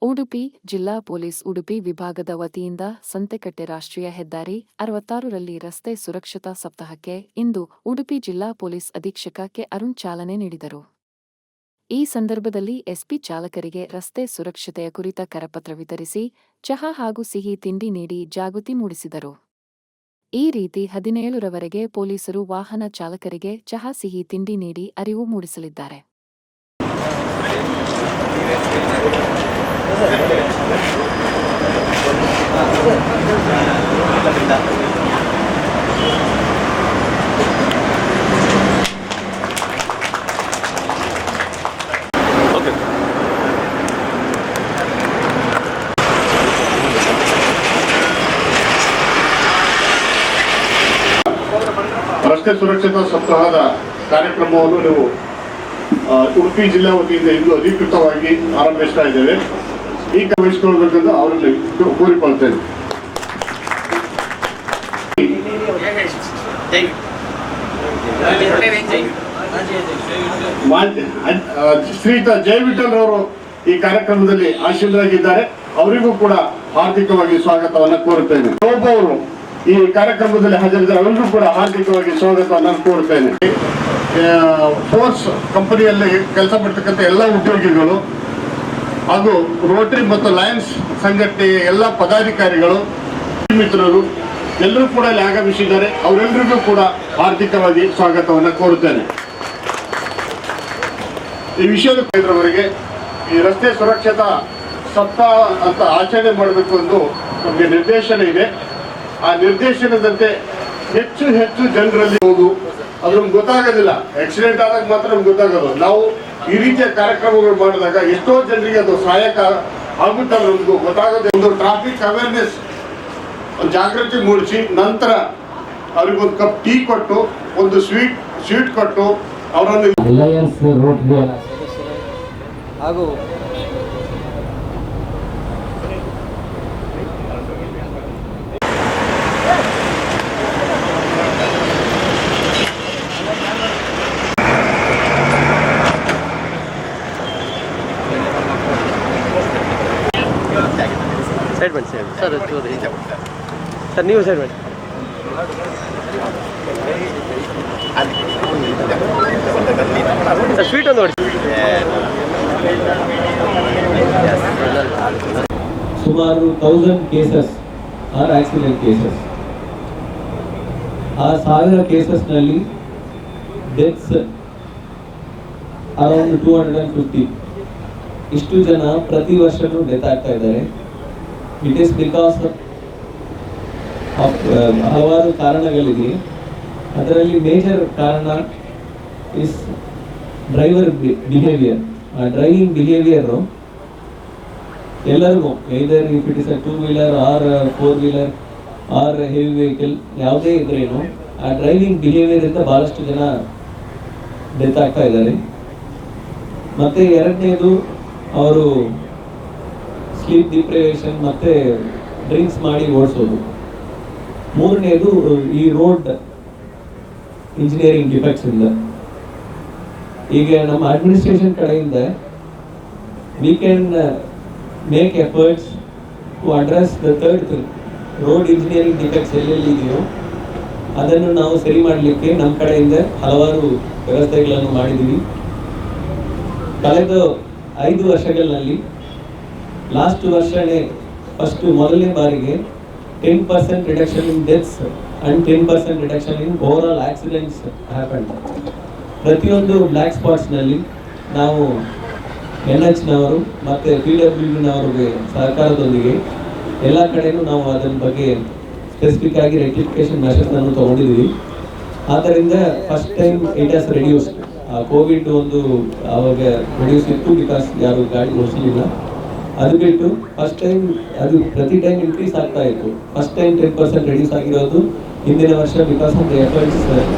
ಉಡುಪಿ ಜಿಲ್ಲಾ ಪೊಲೀಸ್ ಉಡುಪಿ ವಿಭಾಗದ ವತಿಯಿಂದ ಸಂತೆಕಟ್ಟೆ ರಾಷ್ಟ್ರೀಯ ಹೆದ್ದಾರಿ 66ರಲ್ಲಿ ರಸ್ತೆ ಸುರಕ್ಷತಾ ಸಪ್ತಾಹಕ್ಕೆ ಇಂದು ಉಡುಪಿ ಜಿಲ್ಲಾ ಪೊಲೀಸ್ ಅಧೀಕ್ಷಕ ಕೆ ಅರುಣ್ ಚಾಲನೆ ನೀಡಿದರು. ಈ ಸಂದರ್ಭದಲ್ಲಿ ಎಸ್ಪಿ ಚಾಲಕರಿಗೆ ರಸ್ತೆ ಸುರಕ್ಷತೆಯ ಕುರಿತ ಕರಪತ್ರ ವಿತರಿಸಿ ಚಹಾ ಹಾಗೂ ಸಿಹಿ ತಿಂಡಿ ನೀಡಿ ಜಾಗೃತಿ ಮೂಡಿಸಿದರು. ಈ ರೀತಿ 17ರವರೆಗೆ ಪೊಲೀಸರು ವಾಹನ ಚಾಲಕರಿಗೆ ಚಹಾ ಸಿಹಿ ತಿಂಡಿ ನೀಡಿ ಅರಿವು ಮೂಡಿಸಲಿದ್ದಾರೆ. ರಸ್ತೆ ಸುರಕ್ಷತಾ ಸಪ್ತಾಹದ ಕಾರ್ಯಕ್ರಮವನ್ನು ನೀವು ಉಡುಪಿ ಜಿಲ್ಲಾ ವತಿಯಿಂದ ಇಂದು ಅಧಿಕೃತವಾಗಿ ಆರಂಭಿಸ್ತಾ ಇದ್ದೇವೆ. ಈ ವಹಿಸಿಕೊಳ್ಬೇಕಂತ ಅವರಲ್ಲಿ ಕೋರಿಕೊಳ್ತೇನೆ. ಶ್ರೀಯುತ ಜಯವಿಠಲ್ ರವರು ಈ ಕಾರ್ಯಕ್ರಮದಲ್ಲಿ ಆಶೀರ್ವರಾಗಿದ್ದಾರೆ. ಅವರಿಗೂ ಕೂಡ ಹಾರ್ದಿಕವಾಗಿ ಸ್ವಾಗತವನ್ನು ಕೋರುತ್ತೇನೆ. ಅವರು ಈ ಕಾರ್ಯಕ್ರಮದಲ್ಲಿ ಹಾಜರಿದ್ದಾರೆ. ಅವರಿಗೂ ಕೂಡ ಹಾರ್ದಿಕವಾಗಿ ಸ್ವಾಗತವನ್ನು ಕೋರುತ್ತೇನೆ. ಫೋರ್ಸ್ ಕಂಪನಿಯಲ್ಲಿ ಕೆಲಸ ಮಾಡ್ತಕ್ಕಂಥ ಎಲ್ಲ ಉದ್ಯೋಗಿಗಳು ಹಾಗೂ ರೋಟರಿ ಮತ್ತು ಲಯನ್ಸ್ ಸಂಘಟನೆಯ ಎಲ್ಲ ಪದಾಧಿಕಾರಿಗಳು ಮಿತ್ರರು ಎಲ್ಲರೂ ಕೂಡ ಇಲ್ಲಿ ಆಗಮಿಸಿದ್ದಾರೆ. ಅವರೆಲ್ಲರಿಗೂ ಕೂಡ ಹಾರ್ದಿಕವಾಗಿ ಸ್ವಾಗತವನ್ನು ಕೋರುತ್ತೇನೆ. ಈ ವಿಷಯದ ಇದರವರೆಗೆ ಈ ರಸ್ತೆ ಸುರಕ್ಷತಾ ಸಪ್ತಾಹ ಅಂತ ಆಚರಣೆ ಮಾಡಬೇಕು ಎಂದು ನಮಗೆ ನಿರ್ದೇಶನ ಇದೆ. ಆ ನಿರ್ದೇಶನದಂತೆ ಹೆಚ್ಚು ಜನರಲ್ಲಿ ಹೋಗು ಅದು ನಮ್ಗೆ ಗೊತ್ತಾಗೋದಿಲ್ಲ. ಆಕ್ಸಿಡೆಂಟ್ ಆದಾಗ ಮಾತ್ರ ನಮ್ಗೆ ಗೊತ್ತಾಗೋದು. ನಾವು ಈ ರೀತಿಯ ಕಾರ್ಯಕ್ರಮಗಳು ಮಾಡಿದಾಗ ಎಷ್ಟೋ ಜನರಿಗೆ ಅದು ಸಹಾಯಕ ಆಗುತ್ತಲ್ಲ, ನಮ್ಗೂ ಗೊತ್ತಾಗೋದು. ಒಂದು ಟ್ರಾಫಿಕ್ ಅವೇರ್ನೆಸ್ ಜಾಗೃತಿ ಮೂಡಿಸಿ ನಂತರ ಅವ್ರಿಗೊಂದು ಕಪ್ ಟೀ ಕೊಟ್ಟು ಒಂದು ಸ್ವೀಟ್ ಕೊಟ್ಟು ಅವರನ್ನು ಹಾಗೂ ಸೈಡ್ ಬನ್ನಿ ಸರ್, ಸರ್ ನೀವು ಸೈಡ್ ಬನ್ನಿ. ಸರ್ ಸ್ವೀಟ್ ಒಂದು ನೋಡಿ. ಸುಮಾರು 1000 ಕೇಸಸ್ ಆರ್ ಆಕ್ಸಿಡೆಂಟ್ ಕೇಸಸ್. ಆ 1000 ಕೇಸಸ್ನಲ್ಲಿ ಡೆತ್ಸ್ ಅರೌಂಡ್ 250. ಇಷ್ಟು ಜನ ಪ್ರತಿ ವರ್ಷನೂ ಡೆತ್ ಆಗ್ತಾ ಇದ್ದಾರೆ. ಇಟ್ ಈಸ್ ಬಿಕಾಸ್ ಆಫ್ ಹಲವಾರು ಕಾರಣಗಳಿದೆ. ಅದರಲ್ಲಿ ಮೇಜರ್ ಕಾರಣ ಇಸ್ ಡ್ರೈವರ್ ಬಿಹೇವಿಯರ್. ಆ ಡ್ರೈವಿಂಗ್ ಬಿಹೇವಿಯರು ಎಲ್ಲರಿಗೂ either if it is a 2 wheeler or 4 wheeler or heavy vehicle ಯಾವುದೇ ಇದ್ರೇನು ಆ ಡ್ರೈವಿಂಗ್ ಬಿಹೇವಿಯರ್ ಇಂದ ಬಹಳಷ್ಟು ಜನ ಡೆತ್ ಆಗ್ತಾ ಇದ್ದಾರೆ. ಮತ್ತೆ ಎರಡನೇದು ಅವರು ಸ್ಲೀಪ್ ಡಿಪ್ರೈವೇಷನ್ ಮತ್ತೆ ಡ್ರಿಂಕ್ಸ್ ಮಾಡಿ ಓಡಿಸೋದು. ಮೂರನೇದು ಈ ರೋಡ್ ಇಂಜಿನಿಯರಿಂಗ್ ಡಿಫೆಕ್ಟ್ಸ್ ಇಂದ. ಈಗ ನಮ್ಮ ಅಡ್ಮಿನಿಸ್ಟ್ರೇಷನ್ ಕಡೆಯಿಂದ we can make efforts to address the third thing, road engineering defects ಎಲ್ಲೆಲ್ಲಿ ಇದೆಯೋ ಅದನ್ನು ನಾವು ಸರಿ ಮಾಡಲಿಕ್ಕೆ ನಮ್ಮ ಕಡೆಯಿಂದ ಹಲವಾರು ವ್ಯವಸ್ಥೆಗಳನ್ನು ಮಾಡಿದ್ದೀವಿ. ಕಳೆದ 5 ವರ್ಷಗಳಲ್ಲಿ ಲಾಸ್ಟ್ ವರ್ಷನೇ ಮೊದಲನೇ ಬಾರಿಗೆ 10% reduction in deaths and 10% reduction in over all accidents happen. ಪ್ರತಿಯೊಂದು ಬ್ಲ್ಯಾಕ್ ಸ್ಪಾಟ್ಸ್ನಲ್ಲಿ ನಾವು NHನವರು ಮತ್ತು PWDನವರಿಗೆ ಸಹಕಾರದೊಂದಿಗೆ ಎಲ್ಲ ಕಡೆಯೂ ನಾವು ಅದರ ಬಗ್ಗೆ ಸ್ಪೆಸಿಫಿಕ್ ಆಗಿ ರೆಕ್ಟಿಫಿಕೇಶನ್ ಮೆಷರ್ಸನ್ನು ತೊಗೊಂಡಿದ್ದೀವಿ. ಆದ್ದರಿಂದ first time it has reduced. Covid ಒಂದು ಆವಾಗ ರೆಡ್ಯೂಸ್ ಇತ್ತು ಬಿಕಾಸ್ ಯಾರು ಗಾಡಿ ಓಡಿಸಲಿಲ್ಲ. ಅದು ಬಿಟ್ಟು ಫಸ್ಟ್ ಟೈಮ್ ಅದು ಪ್ರತಿ ಟೈಮ್ ಇನ್ಕ್ರೀಸ್ ಆಗ್ತಾ ಇತ್ತು. ಫಸ್ಟ್ ಟೈಮ್ 10% ರೆಡ್ಯೂಸ್ ಆಗಿರೋದು ಹಿಂದಿನ ವರ್ಷ because of the efforts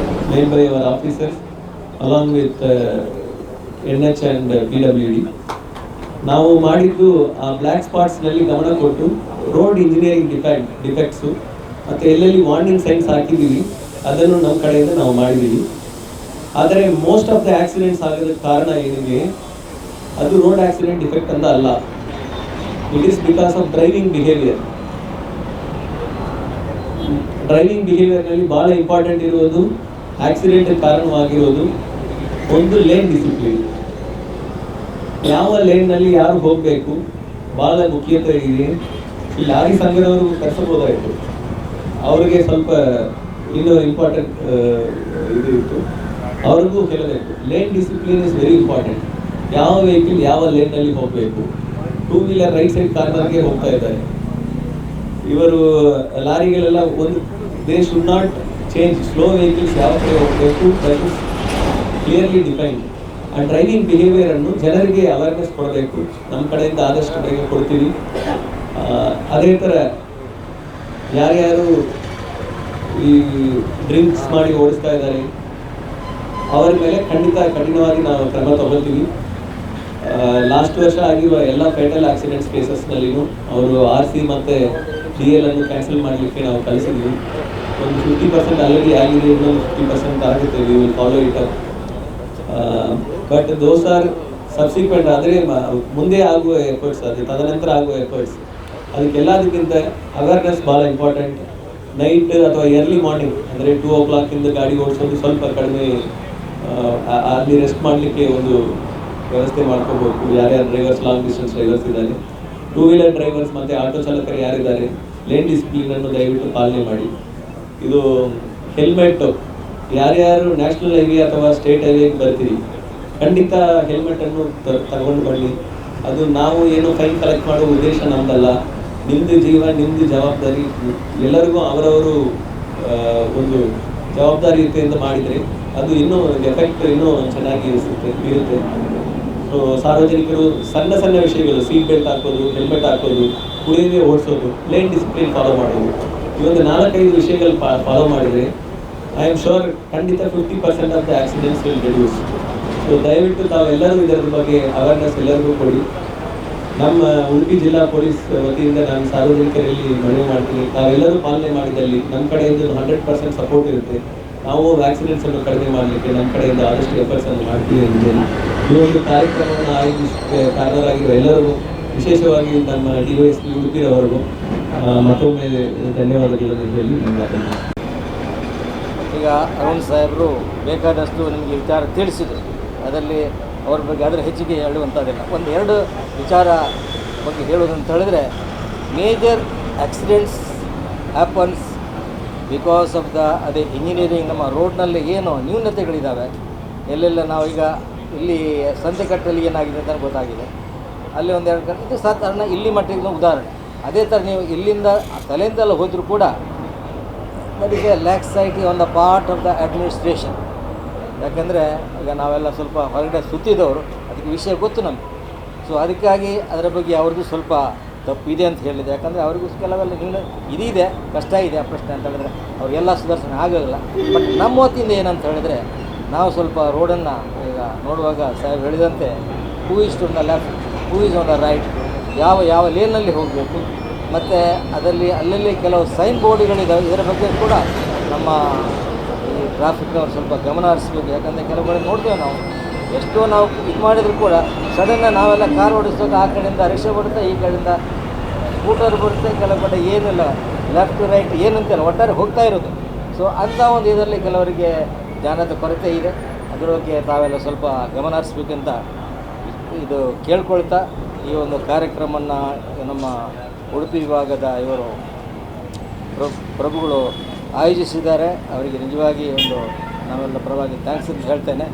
made by our officers along with NH and PWD. ನಾವು ಮಾಡಿದ್ದು ಆ ಬ್ಲ್ಯಾಕ್ ಸ್ಪಾಟ್ಸ್ನಲ್ಲಿ ಗಮನ ಕೊಟ್ಟು ರೋಡ್ ಇಂಜಿನಿಯರಿಂಗ್ ಡಿಫೆಕ್ಟ್ಸು ಮತ್ತು ಎಲ್ಲೆಲ್ಲಿ ವಾರ್ನಿಂಗ್ ಸೈನ್ಸ್ ಹಾಕಿದ್ದೀವಿ ಅದನ್ನು ನಮ್ಮ ಕಡೆಯಿಂದ ನಾವು ಮಾಡಿದ್ದೀವಿ. ಆದರೆ ಮೋಸ್ಟ್ ಆಫ್ ದ ಆಕ್ಸಿಡೆಂಟ್ಸ್ ಆಗೋದಕ್ಕೆ ಕಾರಣ ಏನಿದೆ ಅದು ರೋಡ್ ಆಕ್ಸಿಡೆಂಟ್ ಡಿಫೆಕ್ಟ್ ಅಂತ ಅಲ್ಲ. It is because of driving behaviour. Driving ಬಿಹೇವಿಯರ್ನಲ್ಲಿ ಭಾಳ ಇಂಪಾರ್ಟೆಂಟ್ ಇರುವುದು, ಆಕ್ಸಿಡೆಂಟ್ ಕಾರಣವಾಗಿರೋದು ಒಂದು ಲೇನ್ ಡಿಸಿಪ್ಲಿನ್. ಯಾವ ಲೇನ್ನಲ್ಲಿ ಯಾರು ಹೋಗಬೇಕು ಭಾಳ ಮುಖ್ಯತೆ ಇದೆ. ಈ ಲಾರಿ ಸಂಘದವರು ಕರ್ಸಬಹುದಾಯಿತು, ಅವರಿಗೆ ಸ್ವಲ್ಪ ಇನ್ನೂ ಇಂಪಾರ್ಟೆಂಟ್ ಇದು ಇತ್ತು, ಅವ್ರಿಗೂ ಹೇಳಬೇಕು. Lane discipline is very important. ಯಾವ ವೆಹಿಕಲ್ ಯಾವ ಲೇನ್ನಲ್ಲಿ ಹೋಗಬೇಕು. 2 ವೀಲರ್ ರೈಟ್ ಸೈಡ್ ಕಾರ್ನರ್ಗೆ ಹೋಗ್ತಾ ಇದ್ದಾರೆ ಇವರು. ಲಾರಿಗಳೆಲ್ಲ ಒಂದು they should not change. Slow vehicles ಯಾವ ಕಡೆ ಹೋಗಬೇಕು ದಟ್ ಇಸ್ ಕ್ಲಿಯರ್ಲಿ ಡಿಫೈನ್ಡ್. ಆ ಡ್ರೈವಿಂಗ್ ಬಿಹೇವಿಯರನ್ನು ಜನರಿಗೆ ಅವೇರ್ನೆಸ್ ಕೊಡಬೇಕು. ನಮ್ಮ ಕಡೆಯಿಂದ ಆದಷ್ಟು ಬೇಗ ಕೊಡ್ತೀವಿ. ಅದೇ ಥರ ಯಾರ್ಯಾರು ಈ ಡ್ರಿಂಕ್ಸ್ ಮಾಡಿ ಓಡಿಸ್ತಾ ಇದ್ದಾರೆ ಅವರ ಮೇಲೆ ಖಂಡಿತ ಕಠಿಣವಾಗಿ ನಾವು ಕ್ರಮ ತಗೊಳ್ತೀವಿ. ಲಾಸ್ಟ್ ವರ್ಷ ಆಗಿರುವ ಎಲ್ಲ ಫೇಟಲ್ ಆಕ್ಸಿಡೆಂಟ್ಸ್ ಕೇಸಸ್ನಲ್ಲಿನೂ ಅವರು RC ಮತ್ತು DL ಅನ್ನು ಕ್ಯಾನ್ಸಲ್ ಮಾಡಲಿಕ್ಕೆ ನಾವು ಕಲಿಸಿದ್ವಿ. ಒಂದು 50% ಆಲ್ರೆಡಿ ಆಗಿದೆ, ಇನ್ನೊಂದು 50% ಆಗುತ್ತೆ. We will follow it up. But those are subsequent, ಆದರೆ ಮುಂದೆ ಆಗುವ ಎಫರ್ಟ್ಸ್, ಅದು ತದನಂತರ ಆಗುವ ಎಫರ್ಟ್ಸ್. ಅದಕ್ಕೆಲ್ಲದಕ್ಕಿಂತ ಅವೇರ್ನೆಸ್ ಭಾಳ ಇಂಪಾರ್ಟೆಂಟ್. ನೈಟ್ ಅಥವಾ ಎರ್ಲಿ ಮಾರ್ನಿಂಗ್ ಅಂದರೆ 2 o'clock ಗಾಡಿ ಓಡಿಸೋದು ಸ್ವಲ್ಪ ಕಡಿಮೆ, ಅಲ್ಲಿ ರೆಸ್ಟ್ ಮಾಡಲಿಕ್ಕೆ ಒಂದು ವ್ಯವಸ್ಥೆ ಮಾಡ್ಕೋಬೇಕು. ಯಾರ್ಯಾರು ಡ್ರೈವರ್ಸ್, ಲಾಂಗ್ ಡಿಸ್ಟೆನ್ಸ್ ಡ್ರೈವರ್ಸ್ ಇದ್ದಾರೆ, 2 ವೀಲರ್ ಡ್ರೈವರ್ಸ್ ಮತ್ತು ಆಟೋ ಚಾಲಕರು ಯಾರಿದ್ದಾರೆ, ಲೇನ್ ಡಿಸಿಪ್ಲಿನನ್ನು ದಯವಿಟ್ಟು ಪಾಲನೆ ಮಾಡಿ. ಇದು ಹೆಲ್ಮೆಟ್ಟು, ಯಾರ್ಯಾರು ನ್ಯಾಷನಲ್ ಹೈವೇ ಅಥವಾ ಸ್ಟೇಟ್ ಹೈವೇಗೆ ಬರ್ತೀರಿ ಖಂಡಿತ ಹೆಲ್ಮೆಟನ್ನು ತಗೊಂಡು ಬರಲಿ. ಅದು ನಾವು ಏನು ಫೈನ್ ಕಲೆಕ್ಟ್ ಮಾಡೋ ಉದ್ದೇಶ ನಮ್ಮದಲ್ಲ. ನಿಮ್ಮದು ಜೀವ, ನಿಮ್ಮದು ಜವಾಬ್ದಾರಿ. ಎಲ್ಲರಿಗೂ ಅವರವರು ಒಂದು ಜವಾಬ್ದಾರಿಯುತೆಯಿಂದ ಮಾಡಿದರೆ ಅದು ಇನ್ನೂ ಎಫೆಕ್ಟ್ ಇನ್ನೂ ಚೆನ್ನಾಗಿ ಇರುತ್ತೆ. ಸೊ ಸಾರ್ವಜನಿಕರು ಸಣ್ಣ ಸಣ್ಣ ವಿಷಯಗಳು, ಸೀಟ್ ಬೆಲ್ಟ್ ಹಾಕೋದು, ಹೆಲ್ಮೆಟ್ ಹಾಕೋದು, ಕುಡಿಯದೇ ಓಡಿಸೋದು, ಲೇನ್ ಡಿಸಿಪ್ಲಿನ್ ಫಾಲೋ ಮಾಡೋದು, ಈ ಒಂದು 4-5 ವಿಷಯಗಳು ಫಾಲೋ ಮಾಡಿದರೆ ಐ ಆಮ್ ಶೋರ್ ಖಂಡಿತ 50% of the accidents will reduce. So ದಯವಿಟ್ಟು ತಾವೆಲ್ಲರೂ ಇದರ ಬಗ್ಗೆ ಅವೇರ್ನೆಸ್ ಎಲ್ಲರಿಗೂ ಕೊಡಿ. ನಮ್ಮ ಉಡುಪಿ ಜಿಲ್ಲಾ ಪೊಲೀಸ್ ವತಿಯಿಂದ ನಾನು ಸಾರ್ವಜನಿಕರಲ್ಲಿ ಮನವಿ ಮಾಡ್ತೀನಿ, ತಾವೆಲ್ಲರೂ ಪಾಲನೆ ಮಾಡಿದಲ್ಲಿ ನಮ್ಮ ಕಡೆಯಿಂದ 100% ಸಪೋರ್ಟ್ ಇರುತ್ತೆ. ನಾವು ಆಕ್ಸಿಡೆಂಟ್ಸನ್ನು ಕಡಿಮೆ ಮಾಡಲಿಕ್ಕೆ ನಮ್ಮ ಕಡೆಯಿಂದ ಆದಷ್ಟು ಎಫರ್ಟ್ಸನ್ನು ಮಾಡ್ತೀವಿ ಅಂತೇಳಿ ಈ ಒಂದು ಕಾರ್ಯಕ್ರಮವನ್ನು ಆಯೋಜಿಸಕ್ಕೆ ಕಾರಣರಾಗಿರುವ ಎಲ್ಲರಿಗೂ, ವಿಶೇಷವಾಗಿ ನಮ್ಮ DYSP ಉಡುಪಿರವರೆಗೂ ಮತ್ತೊಮ್ಮೆ ಧನ್ಯವಾದಗಳನ್ನು ಹೇಳಿ ನನ್ನ ಈಗ ಅರುಣ್ ಸಾಹೇಬರು ಬೇಕಾದಷ್ಟು ನಿಮಗೆ ವಿಚಾರ ತಿಳಿಸಿದರು. ಅದರಲ್ಲಿ ಅವ್ರ ಬಗ್ಗೆ ಅದರ ಹೆಚ್ಚಿಗೆ ಹೇಳುವಂಥದ್ದಿಲ್ಲ. 1-2 ವಿಚಾರ ಬಗ್ಗೆ ಹೇಳೋದಂತ ಹೇಳಿದ್ರೆ, major accidents happens because of ಅದೇ ಇಂಜಿನಿಯರಿಂಗ್. ನಮ್ಮ ರೋಡ್ನಲ್ಲಿ ಏನು ನ್ಯೂನತೆಗಳಿದ್ದಾವೆ, ಎಲ್ಲೆಲ್ಲ ನಾವೀಗ ಇಲ್ಲಿ ಸಂತೆಕಟ್ಟಲ್ಲಿ ಏನಾಗಿದೆ ಅಂತ ಗೊತ್ತಾಗಿದೆ, ಅಲ್ಲಿ 1-2 ಕಡೆ ಇದು ಸಾಧಾರಣ ಇಲ್ಲಿ ಮಟ್ಟಿಗೆ ಉದಾಹರಣೆ. ಅದೇ ಥರ ನೀವು ಇಲ್ಲಿಂದ ತಲೆಯಿಂದೆಲ್ಲ ಹೋದರೂ ಕೂಡ that is a laxity on the part of the administration. ಯಾಕೆಂದರೆ ಈಗ ನಾವೆಲ್ಲ ಸ್ವಲ್ಪ ಹೊರಗಡೆ ಸುತ್ತಿದವರು, ಅದಕ್ಕೆ ವಿಷಯ ಗೊತ್ತು ನಮಗೆ. ಸೊ ಅದಕ್ಕಾಗಿ ಅದರ ಬಗ್ಗೆ ಅವ್ರದ್ದು ಸ್ವಲ್ಪ ತಪ್ಪಿದೆ ಅಂತ ಹೇಳಿದೆ. ಯಾಕಂದರೆ ಅವ್ರಿಗೂ ಕೆಲವೆಲ್ಲ ಇದಿದೆ, ಕಷ್ಟ ಇದೆ ಆ ಪ್ರಶ್ನೆ ಅಂತ ಹೇಳಿದ್ರೆ ಅವ್ರಿಗೆಲ್ಲ ಸುಧಾರಿಸಣೆ ಆಗೋಲ್ಲ. ಬಟ್ ನಮ್ಮ ವತಿಯಿಂದ ಏನಂತ ಹೇಳಿದ್ರೆ, ನಾವು ಸ್ವಲ್ಪ ರೋಡನ್ನು ಈಗ ನೋಡುವಾಗ ಸಾಹೇಬ್ ಹೇಳಿದಂತೆ who is on the left, who is on the right, ಯಾವ ಲೇನಲ್ಲಿ ಹೋಗಬೇಕು, ಮತ್ತು ಅದರಲ್ಲಿ ಅಲ್ಲಲ್ಲಿ ಕೆಲವು ಸೈನ್ ಬೋರ್ಡ್ಗಳಿದ್ದಾವೆ. ಇದರ ಬಗ್ಗೆ ಕೂಡ ನಮ್ಮ ಈ ಟ್ರಾಫಿಕ್ನವ್ರು ಸ್ವಲ್ಪ ಗಮನ ಹರಿಸ್ಬೇಕು. ಯಾಕಂದರೆ ಕೆಲವು ಕಡೆ ನೋಡ್ತೇವೆ ನಾವು, ಎಷ್ಟೋ ನಾವು ಇದು ಮಾಡಿದರೂ ಕೂಡ ಸಡನ್ನಾಗಿ ನಾವೆಲ್ಲ ಕಾರ್ ಓಡಿಸುವಾಗ ಆ ಕಡೆಯಿಂದ ರಿಕ್ಷಾ ಬರುತ್ತೆ, ಈ ಕಡೆಯಿಂದ ಸ್ಕೂಟರ್ ಬರುತ್ತೆ, ಕೆಲವು ಕಡೆ ಏನಿಲ್ಲ, ಲೆಫ್ಟ್ ರೈಟ್ ಏನಂತಿಲ್ಲ, ಒಟ್ಟಾರೆ ಹೋಗ್ತಾ ಇರೋದು. ಸೊ ಅಂಥ ಒಂದು ಇದರಲ್ಲಿ ಕೆಲವರಿಗೆ ಜ್ಞಾನದ ಕೊರತೆ ಇದೆ. ಅದರ ಬಗ್ಗೆ ತಾವೆಲ್ಲ ಸ್ವಲ್ಪ ಗಮನ ಹರಿಸ್ಬೇಕಂತ ಇದು ಕೇಳ್ಕೊಳ್ತಾ ಈ ಒಂದು ಕಾರ್ಯಕ್ರಮವನ್ನು ನಮ್ಮ ಉಡುಪಿ ವಿಭಾಗದ ಇವರು ಪ್ರಭುಗಳು ಆಯೋಜಿಸಿದ್ದಾರೆ. ಅವರಿಗೆ ನಿಜವಾಗಿ ಒಂದು ನಾವೆಲ್ಲ ಪರವಾಗಿ ಥ್ಯಾಂಕ್ಸ್ ಅಂತ ಹೇಳ್ತೇನೆ.